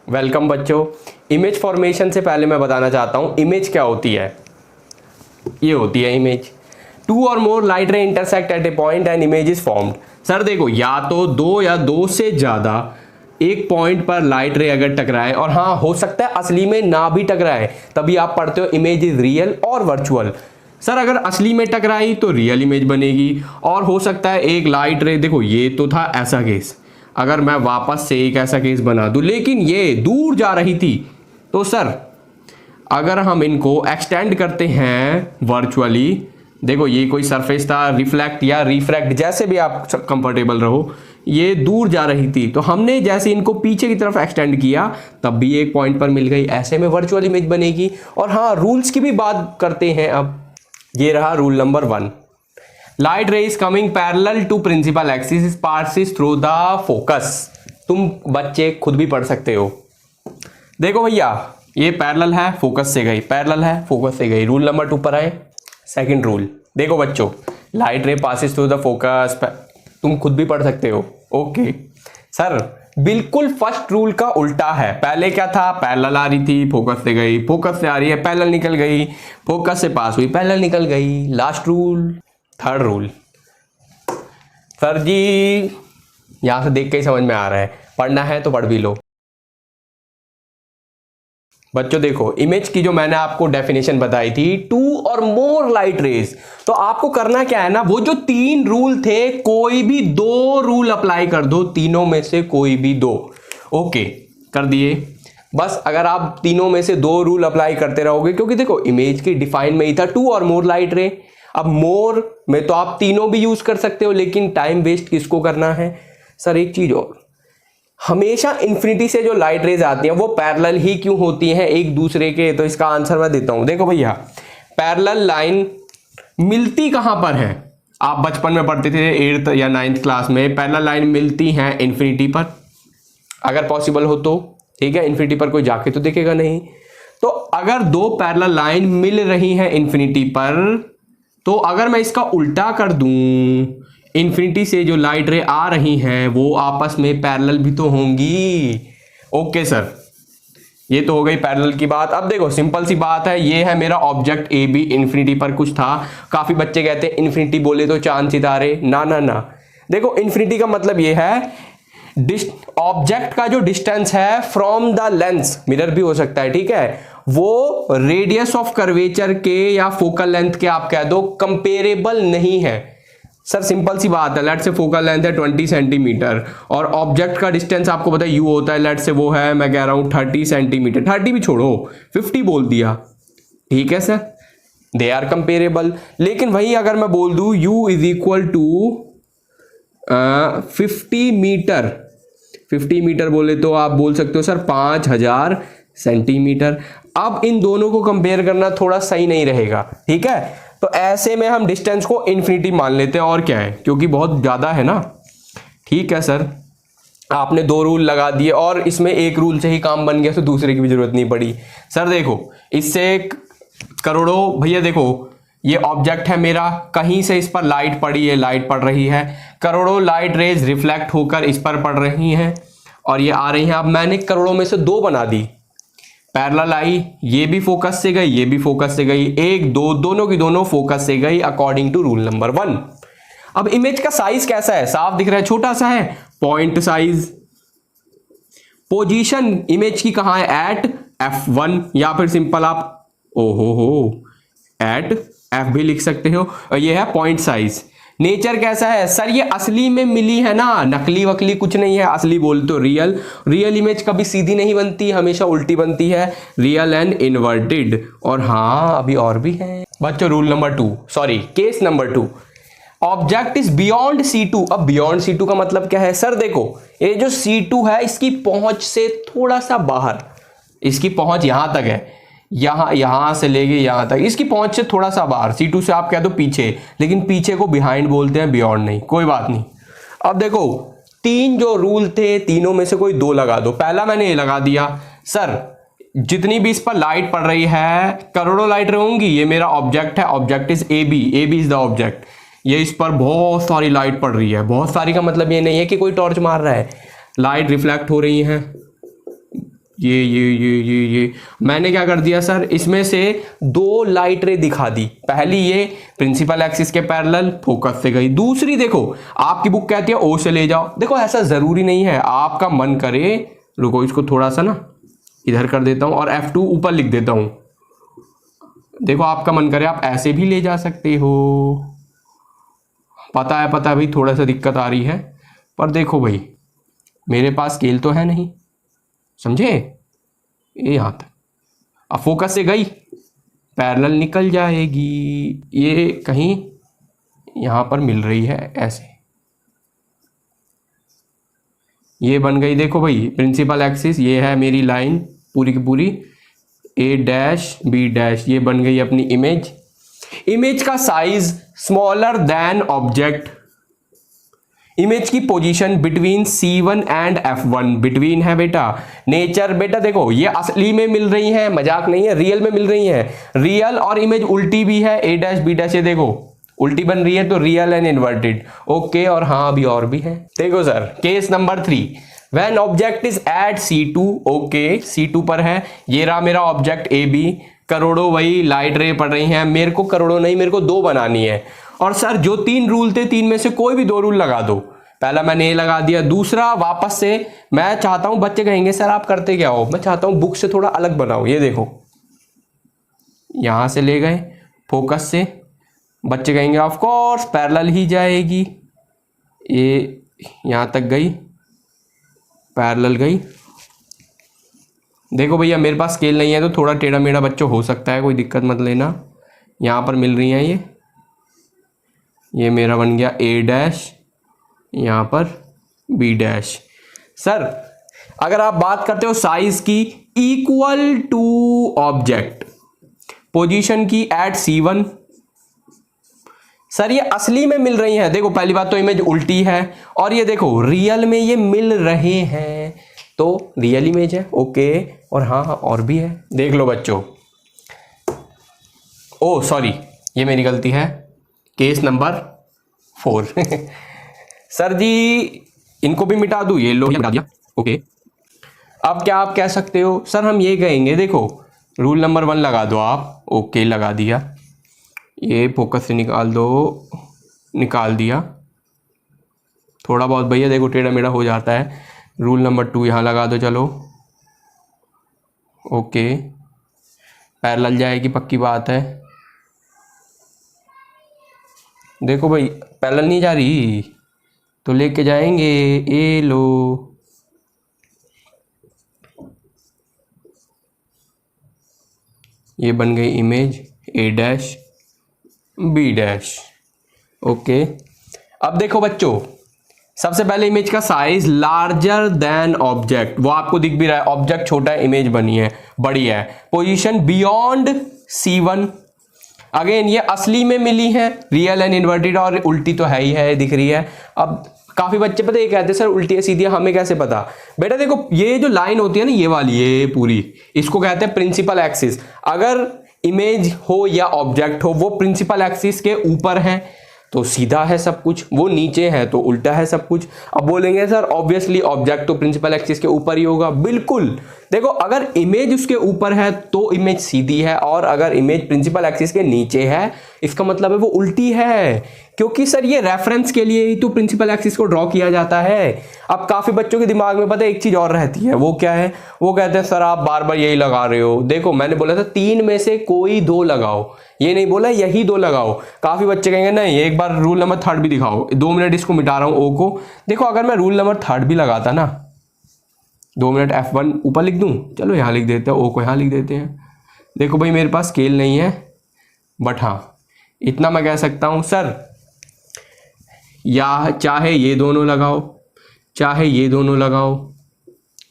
Welcome बच्चों। Image formation से पहले मैं बताना चाहता हूँ इमेज क्या होती है। ये होती है इमेज। टू और मोर लाइट रे intersect at A point and image is formed. Sir देखो, या तो दो या दो से ज्यादा एक पॉइंट पर लाइट रे अगर टकराए, और हाँ हो सकता है असली में ना भी टकराए, तभी आप पढ़ते हो इमेज इज रियल और वर्चुअल। सर अगर असली में टकराई तो रियल इमेज बनेगी, और हो सकता है एक लाइट रे, देखो ये तो था ऐसा केस, अगर मैं वापस से एक ऐसा केस बना दूं लेकिन ये दूर जा रही थी, तो सर अगर हम इनको एक्सटेंड करते हैं वर्चुअली, देखो ये कोई सरफेस था, रिफ्लेक्ट या रिफ्रैक्ट जैसे भी आप कंफर्टेबल रहो, ये दूर जा रही थी तो हमने जैसे इनको पीछे की तरफ एक्सटेंड किया तब भी एक पॉइंट पर मिल गई, ऐसे में वर्चुअल इमेज बनेगी। और हाँ, रूल्स की भी बात करते हैं अब। ये रहा rule number 1। Light ray is coming parallel to principal axis passes through the focus. तुम बच्चे खुद भी पढ़ सकते हो। देखो भैया, ये पैरेलल है, फोकस से गई, पैरेलल है, फोकस से गई। रूल नंबर 2 पर आए। सेकंड रूल देखो बच्चों, लाइट रे पासिस थ्रू द फोकस, तुम खुद भी पढ़ सकते हो। ओके सर, बिल्कुल फर्स्ट रूल का उल्टा है। पहले क्या था, पैरेलल आ रही थी, फोकस से गई, फोकस से आ रही है, पैरेलल निकल गई, फोकस से पास हुई, पैरेलल निकल गई। Last rule, third rule. Sir ji यहां से देख के ही समझ में आ रहा है, पढ़ना है तो पढ़ भी लो। बच्चों देखो, इमेज की जो मैंने आपको डेफिनेशन बताई थी, टू और मोर लाइट रेज, तो आपको करना क्या है ना, वो जो 3 रूल थे कोई भी 2 रूल अप्लाई कर दो, तीनों में से कोई भी 2। ओके कर दिए। बस अगर आप तीनों में से 2 रूल अप्लाई करते रहोगे, क्योंकि देखो इमेज की डिफाइन में ही था टू और मोर लाइट रे। अब मोर में तो आप तीनों भी यूज कर सकते हो, लेकिन टाइम वेस्ट किसको करना है। सर एक चीज और, हमेशा इंफिनिटी से जो लाइट रेज आती हैं वो पैरेलल ही क्यों होती हैं एक दूसरे के, तो इसका आंसर मैं देता हूं। देखो भैया, पैरेलल लाइन मिलती कहां पर है, आप बचपन में पढ़ते थे 8th या 9th क्लास में, पैरेलल लाइन मिलती हैं इंफिनिटी पर, अगर पॉसिबल हो तो। ठीक है, इंफिनिटी पर कोई जाके तो देखेगा नहीं। तो अगर 2 पैरेलल लाइन मिल रही हैं इंफिनिटी पर, तो अगर मैं इसका उल्टा कर दूं, इंफिनिटी से जो लाइट रे आ रही हैं वो आपस में पैरेलल भी तो होंगी। ओके सर, ये तो हो गई पैरेलल की बात। अब देखो सिंपल सी बात है, ये है मेरा ऑब्जेक्ट ए बी, इंफिनिटी पर कुछ था। काफी बच्चे कहते हैं इंफिनिटी बोले तो चांद सितारे, ना ना ना। देखो इंफिनिटी का मतलब ये है ऑब्जेक्ट का जो डिस्टेंस है फ्रॉम द लेंस, मिरर भी हो सकता है, ठीक है, वो रेडियस ऑफ कर्वेचर के या फोकल लेंथ के आप कह दो कंपेरेबल नहीं है। सर सिंपल सी बात है, लेट से फोकल लेंथ है 20 सेंटीमीटर और ऑब्जेक्ट का डिस्टेंस आपको पता है यू होता है, लेट से वो है, मैं कह रहा हूं 30 सेंटीमीटर, 30 भी छोड़ो 50 बोल दिया, ठीक है सर, दे आर कंपेरेबल। लेकिन वही अगर मैं बोल दूं u is equal to 50 metre, 50 metre बोले तो आप बोल सकते हो सर 5000 सेंटीमीटर। अब इन दोनों को कंपेयर करना थोड़ा सही नहीं रहेगा, ठीक है, तो ऐसे में हम डिस्टेंस को इन्फिनिटी मान लेते हैं, और क्या है, क्योंकि बहुत ज्यादा है ना। ठीक है सर, आपने 2 रूल लगा दिए और इसमें एक रूल से ही काम बन गया, तो दूसरे की भी जरूरत नहीं पड़ी। सर देखो, इससे करोड़ों, भैया देखो ये ऑब्जेक्ट है मेरा, कहीं से इस पर लाइट पड़ी है, लाइट पड़ रही है, करोड़ों लाइट रेज रिफ्लेक्ट होकर इस पर पड़ रही हैं और ये आ रही हैं। अब मैंने करोड़ों में से 2 बना दी, पैरेलल आई, ये भी फोकस से गई, ये भी फोकस से गई, 1 2 दोनों की दोनों फोकस से गई अकॉर्डिंग टू रूल नंबर 1। अब इमेज का साइज कैसा है, साफ दिख रहा है, छोटा सा है, पॉइंट साइज। पोजीशन इमेज की कहां है, एट F1, या फिर सिंपल आप ओहो एट F भी लिख सकते हो, और ये है पॉइंट साइज। नेचर कैसा है, सर ये असली में मिली है ना, नकली वकली कुछ नहीं है, असली बोल तो रियल। रियल इमेज कभी सीधी नहीं बनती, हमेशा उल्टी बनती है, रियल एंड इन्वर्टेड। और हाँ अभी और भी है बच्चों, rule number 2, sorry case number 2, object is beyond C2। अब बियॉन्ड C2 का मतलब क्या है, सर देखो ये जो C2 है इसकी पहुंच से थोड़ा सा बाहर, इसकी पहुंच यहां तक है, यहां से लेके यहां तक, इसकी पहुंच से थोड़ा सा बाहर, C2 से आप कह दो पीछे, लेकिन पीछे को बिहाइंड बोलते हैं, बियॉन्ड नहीं, कोई बात नहीं। अब देखो 3 जो रूल थे, तीनों में से कोई 2 लगा दो। पहला मैंने ये लगा दिया, सर जितनी भी इस पर लाइट पड़ रही है, करोड़ों लाइट होंगी, ये मेरा ऑब्जेक्ट है, object is A B is the object, ये इस पर बहुत सारी लाइट पड़ रही है। बहुत सारी का मतलब ये नहीं है कि कोई टॉर्च मार रहा है, लाइट रिफ्लेक्ट हो रही है, ये मैंने क्या कर दिया सर, इसमें से दो लाइट रे दिखा दी। पहली ये प्रिंसिपल एक्सिस के पैरेलल फोकस से गई, दूसरी देखो आपकी बुक कहती है ओ से ले जाओ। देखो ऐसा जरूरी नहीं है, आपका मन करे, रुको इसको थोड़ा सा ना इधर कर देता हूं और F2 ऊपर लिख देता हूं। देखो आपका मन करे आप ऐसे भी ले जा सकते हो, पता है भाई थोड़ा सा दिक्कत आ रही है, पर देखो भाई मेरे पास स्केल तो है नहीं, समझे, ये यहां तक। अब फोकस से गई पैरेलल निकल जाएगी, ये कहीं यहां पर मिल रही है ऐसे, ये बन गई। देखो भाई प्रिंसिपल एक्सिस ये है मेरी लाइन पूरी की पूरी, ए डैश बी डैश, ये बन गई अपनी इमेज। इमेज का size smaller than object, image की position between C1 and F1, between है बेटा। नेचर बेटा देखो ये असली में मिल रही है, मजाक नहीं है, रियल में मिल रही है। रियल और इमेज उल्टी भी है, ए डैश बी डैश, ये देखो उल्टी बन रही है तो रियल एंड इन्वर्टेड। ओके, और हाँ अभी और भी है। देखो sir case number 3, when object is at C2, okay C2 पर है, ये रहा मेरा ऑब्जेक्ट AB, करोड़ों वही लाइट रे पड़ रही हैं, मेरे को करोड़ों नहीं, मेरे को 2 बनानी है। और सर जो 3 रूल थे, 3 में से कोई भी 2 रूल लगा दो। पहला मैंने ये लगा दिया, दूसरा वापस से मैं चाहता हूं, बच्चे कहेंगे सर आप करते क्या हो, मैं चाहता हूं बुक से थोड़ा अलग बनाओ। ये देखो यहां से ले गए फोकस से, बच्चे कहेंगे ऑफ कोर्स पैरेलल ही जाएगी, ये यहां तक गई पैरेलल गई। देखो भैया मेरे पास स्केल नहीं है तो थोड़ा टेढ़ा मेढ़ा बच्चों हो सकता है, कोई दिक्कत मत लेना। यहाँ पर मिल रही हैं ये मेरा बन गया A डैश, यहाँ पर B डैश। सर अगर आप बात करते हो साइज की, इक्वल टू ऑब्जेक्ट, पोजीशन की एट C1, सर ये असली में मिल रही हैं। देखो पहली बात तो इमेज उल्टी है, और ये देखो रियल में ये मिल रहे हैं, तो रियल इमेज है। ओके, और हाँ और भी है, देख लो बच्चों। ओ सॉरी ये मेरी गलती है, केस नंबर 4 सर जी इनको भी मिटा दूं, ये लो मिटा दिया। ओके, अब क्या आप कह सकते हो सर, हम ये कहेंगे देखो रूल नंबर 1 लगा दो आप। ओके लगा दिया, ये फोकस से निकाल दो, निकाल दिया। थोड़ा बहुत भैया देखो टेढ़ा मेढ़ा हो जाता है। रूल नंबर 2 यहाँ लगा दो, चलो ओके पैरेलल जाएगी पक्की बात है। देखो भाई पैरेलल नहीं जा रही तो लेके जाएंगे, ये लो ये बन गई image A dash B dash. Okay, अब देखो बच्चों सबसे पहले इमेज का साइज लार्जर देन ऑब्जेक्ट, वो आपको दिख भी रहा है, ऑब्जेक्ट छोटा है इमेज बनी है बड़ी है। पोजीशन बियॉन्ड C1, अगेन ये असली में मिली है, रियल एंड इन्वर्टेड, और उल्टी तो है ही है दिख रही है। अब काफी बच्चे पता ये कहते हैं सर उल्टी है सीधी है, हमें कैसे पता। बेटा देखो ये जो लाइन होती है ना ये वाली, ये पूरी, इसको कहते हैं प्रिंसिपल एक्सिस। अगर इमेज हो या ऑब्जेक्ट हो वो प्रिंसिपल एक्सिस के ऊपर है तो सीधा है सब कुछ, वो नीचे है तो उल्टा है सब कुछ। अब बोलेंगे सर ऑब्वियसली ऑब्जेक्ट तो प्रिंसिपल एक्सिस के ऊपर ही होगा, बिल्कुल। देखो अगर इमेज उसके ऊपर है तो इमेज सीधी है, और अगर इमेज प्रिंसिपल एक्सिस के नीचे है इसका मतलब है वो उल्टी है, क्योंकि सर ये रेफरेंस के लिए ही तो प्रिंसिपल एक्सिस को ड्रॉ किया जाता है। अब काफी बच्चों के दिमाग में पता है एक चीज और रहती है, वो क्या है, वो कहते हैं सर आप बार बार यही लगा रहे हो। देखो मैंने बोला था 3 में से कोई 2 लगाओ, ये नहीं बोला यही 2 लगाओ। काफी बच्चे कहेंगे नहीं एक बार रूल नंबर 3 भी दिखाओ। 2 मिनट इसको मिटा रहा हूं ओ को। देखो अगर मैं रूल नंबर 3 भी लगाता ना, 2 मिनट F1 ऊपर लिख दूं, चलो यहां लिख देते हैं, ओ को यहां लिख देते हैं। देखो भाई मेरे पास स्केल नहीं है, बट हाँ इतना मैं कह सकता हूं सर, या चाहे ये दोनों लगाओ चाहे ये दोनों लगाओ,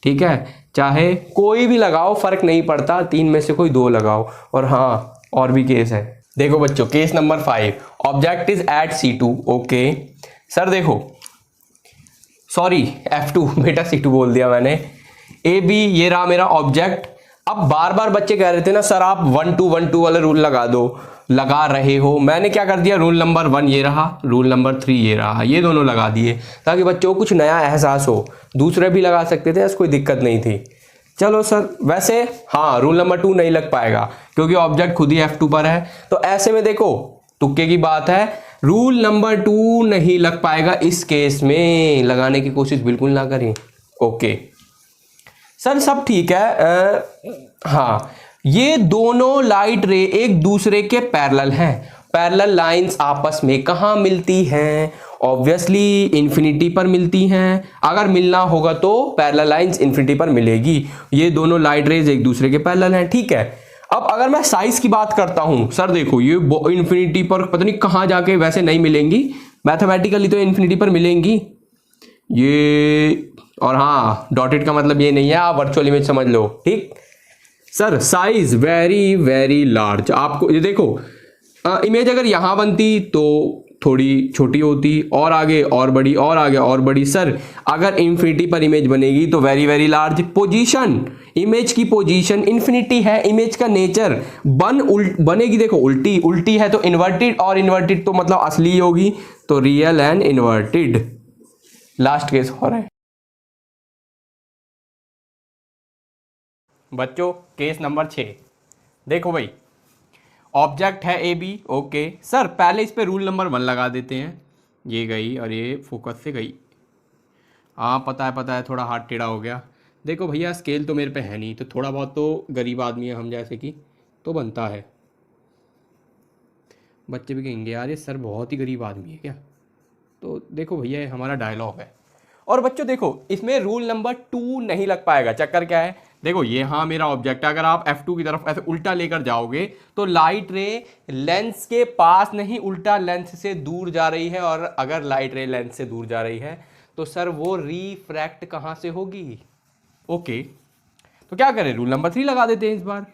ठीक है, चाहे कोई भी लगाओ फर्क नहीं पड़ता, 3 में से कोई 2 लगाओ। और हाँ और भी केस है। देखो बच्चों case number 5, object is at C2, okay sir देखो सॉरी F2 बेटा C2 बोल दिया मैंने। AB ये रहा मेरा ऑब्जेक्ट। अब बार बार बच्चे कह रहे थे ना सर आप 1 2 1 2 वाला रूल लगा दो, लगा रहे हो, मैंने क्या कर दिया, रूल नंबर 1 ये रहा, रूल नंबर 3 ये रहा, ये दोनों लगा दिए ताकि बच्चों को कुछ नया एहसास हो। दूसरे भी लगा सकते थे, ऐसी कोई दिक्कत नहीं थी। चलो सर, वैसे हाँ रूल नंबर 2 नहीं लग पाएगा क्योंकि ऑब्जेक्ट खुद ही F2 पर है। तो ऐसे में देखो तुक्के की बात है, रूल नंबर 2 नहीं लग पाएगा इस केस में, लगाने की कोशिश बिल्कुल ना करें। ओके सर सब ठीक है। हाँ ये दोनों लाइट रे एक दूसरे के पैरेलल हैं। पैरेलल लाइंस आपस में कहाँ मिलती हैं? ऑब्वियसली इन्फिनिटी पर मिलती हैं। अगर मिलना होगा तो पैरेलल लाइंस इन्फिनिटी पर मिलेगी। ये दोनों लाइट रेज एक दूसरे के पैरेलल हैं, ठीक है। अब अगर मैं साइज की बात करता हूं, सर देखो ये इन्फिनिटी पर पता नहीं कहां जाके वैसे नहीं मिलेंगी, मैथमेटिकली तो इन्फिनिटी पर मिलेंगी ये। और हाँ डॉटेड का मतलब ये नहीं है, आप वर्चुअल इमेज समझ लो, ठीक। Sir size very very large, आपको ये देखो इमेज अगर यहां बनती तो थोड़ी छोटी होती, और आगे और बड़ी, और आगे और बड़ी। सर अगर इन्फिनिटी पर इमेज बनेगी तो very very large. Position, image की पोजीशन इन्फिनिटी है, इमेज का नेचर बनेगी देखो उल्टी, उल्टी है तो इन्वर्टेड, और इन्वर्टेड तो मतलब असली होगी, तो real and inverted. Last case हो रहा है बच्चों, केस नंबर 6। देखो भाई ऑब्जेक्ट है ए बी, ओके सर पहले इस पे रूल नंबर 1 लगा देते हैं। ये गई और ये फोकस से गई। हाँ पता है थोड़ा हाथ टेढ़ा हो गया। देखो भैया स्केल तो मेरे पे है नहीं, तो थोड़ा बहुत तो गरीब आदमी है हम जैसे कि तो बनता है। बच्चे भी कहेंगे यार ये सर बहुत ही गरीब आदमी है क्या। तो देखो भैया ये हमारा डायलॉग है। और बच्चों देखो इसमें रूल नंबर 2 नहीं लग पाएगा। चक्कर क्या है, देखो ये हाँ मेरा ऑब्जेक्ट है, अगर आप F2 की तरफ ऐसे उल्टा लेकर जाओगे तो लाइट रे लेंस के पास नहीं उल्टा लेंस से दूर जा रही है, और अगर लाइट रे लेंस से दूर जा रही है तो सर वो रिफ्रैक्ट कहाँ से होगी। ओके तो क्या करें, रूल नंबर 3 लगा देते हैं इस बार।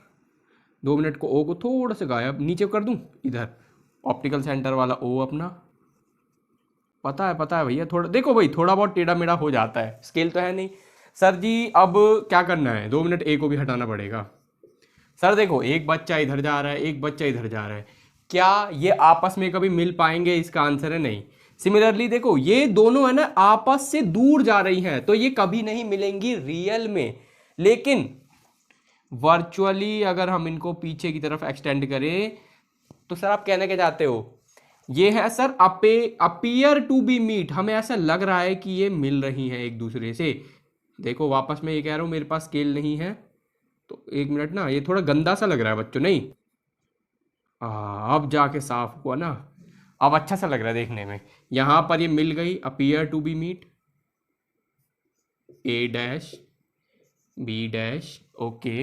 2 मिनट को ओ को थोड़ा सा गायब नीचे कर दूं, इधर ऑप्टिकल सेंटर वाला ओ अपना। पता है भैया थोड़ा देखो भाई थोड़ा बहुत टेढ़ा मेढ़ा हो जाता है, स्केल तो है नहीं। सर जी अब क्या करना है, 2 मिनट ए को भी हटाना पड़ेगा। सर देखो एक बच्चा इधर जा रहा है, एक बच्चा इधर जा रहा है, क्या ये आपस में कभी मिल पाएंगे? इसका आंसर है नहीं। सिमिलरली देखो ये दोनों है ना आपस से दूर जा रही हैं, तो ये कभी नहीं मिलेंगी रियल में। लेकिन वर्चुअली अगर हम इनको पीछे की तरफ एक्सटेंड करें तो सर आप कहना क्या चाहते हो, ये है sir appear to be meet, हमें ऐसा लग रहा है कि ये मिल रही हैं एक दूसरे से। देखो वापस मैं ये कह रहा हूँ मेरे पास स्केल नहीं है, तो 1 मिनट ना, ये थोड़ा गंदा सा लग रहा है बच्चों, नहीं अब जाके साफ हुआ ना, अब अच्छा सा लग रहा है देखने में। यहाँ पर ये मिल गई, appear to be meet, A dash B dash, okay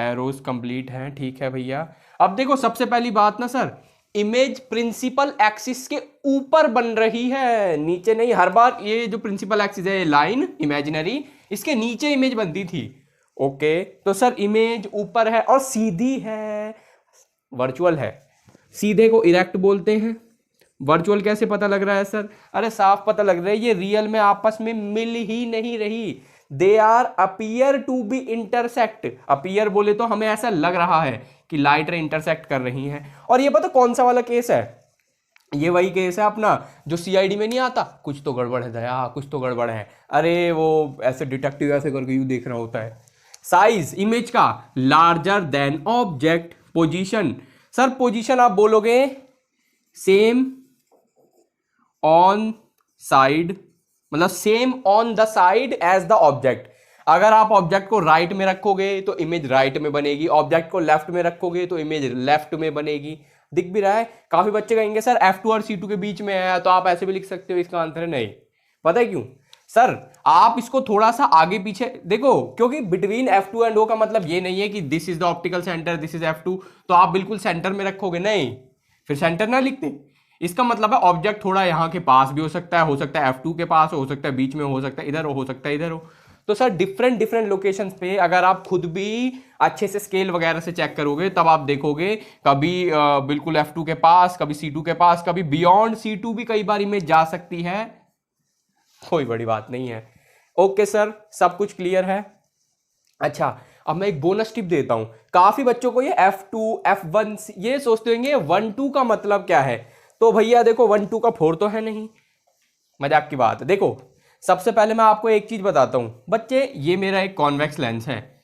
arrows complete हैं, ठीक है भैया। अब देखो सबसे पहली बात ना सर, इमेज प्रिंसिपल एक्सिस के ऊपर बन रही है, नीचे नहीं। हर बार ये जो प्रिंसिपल एक्सिस है लाइन इमेजिनरी, इसके नीचे इमेज बनती थी। ओके तो सर इमेज ऊपर है और सीधी है, वर्चुअल है। सीधे को इरेक्ट बोलते हैं, वर्चुअल कैसे पता लग रहा है सर? अरे साफ पता लग रहा है, ये रियल में आपस में मिल ही नहीं रही। They are appear to be intersect. Appear बोले तो हमें ऐसा लग रहा है कि लाइट रे इंटरसेक्ट कर रही हैं। और ये पता कौन सा वाला केस है, ये वही केस है अपना जो सीआईडी में नहीं आता, कुछ तो गड़बड़ है दया, कुछ तो गड़बड़ है। अरे वो ऐसे डिटेक्टिव ऐसे करके यूं देख रहा होता है। साइज इमेज का larger than object. Position, sir position आप बोलोगे सेम ऑन साइड, मतलब same on the side as the object. अगर आप ऑब्जेक्ट को राइट में रखोगे तो इमेज राइट में बनेगी, ऑब्जेक्ट को लेफ्ट में रखोगे तो इमेज लेफ्ट में बनेगी। दिख भी रहा है? काफी बच्चे कहेंगे सर F2 और C2 के बीच में है, तो आप ऐसे भी लिख सकते हो। इसका आंसर है नहीं। पता है क्यों सर? आप इसको थोड़ा सा आगे पीछे देखो, क्योंकि बिटवीन F2 एंड O का मतलब ये नहीं है कि this is the optical centre, this is F2, तो आप बिल्कुल सेंटर में रखोगे, नहीं, फिर सेंटर ना लिखते। इसका मतलब है ऑब्जेक्ट थोड़ा यहाँ के पास भी हो सकता है F2 के पास हो सकता है, बीच में हो सकता है, इधर हो सकता है, इधर हो। तो सर डिफरेंट लोकेशंस पे अगर आप खुद भी अच्छे से स्केल वगैरह से चेक करोगे तब आप देखोगे कभी बिल्कुल F2 के पास, कभी C2 के पास, कभी बियॉन्ड C2 भी कई बार इमेज जा सकती है। कोई बड़ी बात नहीं है। ओके सर सब कुछ क्लियर है। अच्छा अब मैं एक बोनस टिप देता हूं। काफी बच्चों को ये F2 F1 ये सोचते होंगे 1-2 का मतलब क्या है। तो भैया देखो 1-2 का 4 तो है नहीं, मजाक की बात है। देखो सबसे पहले मैं आपको एक चीज बताता हूं बच्चे, ये मेरा एक कॉन्वेक्स लेंस है,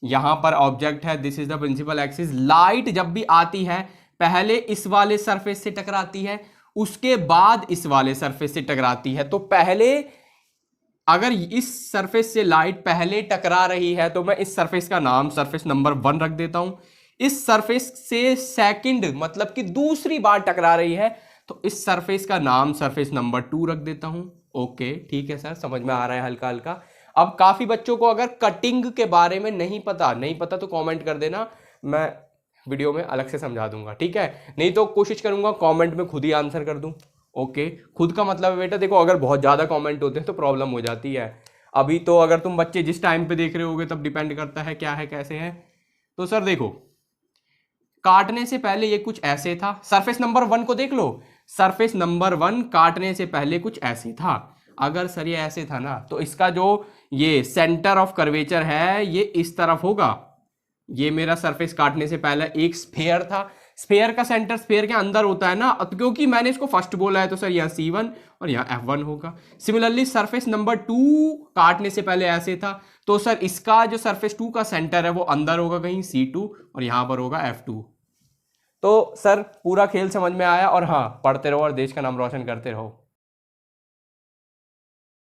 यहां पर ऑब्जेक्ट है, this is the principal axis. Light जब भी आती है पहले इस वाले सरफेस से टकराती है, उसके बाद इस वाले सरफेस से टकराती है। तो पहले अगर इस सरफेस से लाइट पहले टकरा रही है तो मैं इस सरफेस का नाम सरफेस नंबर 1 रख देता हूं। इस सरफेस से सेकंड मतलब कि दूसरी बार टकरा रही है तो इस सरफेस का नाम सरफेस नंबर 2 रख देता हूं। ओके ठीक है सर, समझ में आ रहा है हल्का हल्का। अब काफी बच्चों को अगर कटिंग के बारे में नहीं पता तो कमेंट कर देना, मैं वीडियो में अलग से समझा दूंगा, ठीक है? नहीं तो कोशिश करूंगा कमेंट में खुद ही आंसर कर दूं। ओके, खुद का मतलब है बेटा, देखो अगर बहुत ज़्यादा कमेंट होते हैं तो प्रॉब्लम हो जाती है। अभी तो अगर तुम बच्चे जिस टाइम पे देख रहे होगे तब डिपेंड करता है क्या है कैसे है। तो सर देखो, काटने से पहले ये कुछ ऐसे था, सरफेस नंबर 1 को देख लो, सरफेस नंबर 1 काटने से पहले कुछ ऐसे था। अगर सर ये ऐसे था ना तो इसका जो ये सेंटर ऑफ कर्वेचर है ये इस तरफ होगा। ये मेरा सरफेस काटने से पहले एक स्फेयर था, स्फेयर का सेंटर स्फेयर के अंदर होता है ना, क्योंकि मैंने इसको फर्स्ट बोला है तो सर यहाँ C1 और यहाँ F1 होगा। सिमिलरली सरफेस नंबर 2 काटने से पहले ऐसे था तो सर इसका जो सरफेस 2 का सेंटर है वो अंदर होगा कहीं C2 और यहाँ पर होगा F2। तो सर पूरा खेल समझ में आया, और हाँ पढ़ते रहो और देश का नाम रोशन करते रहो।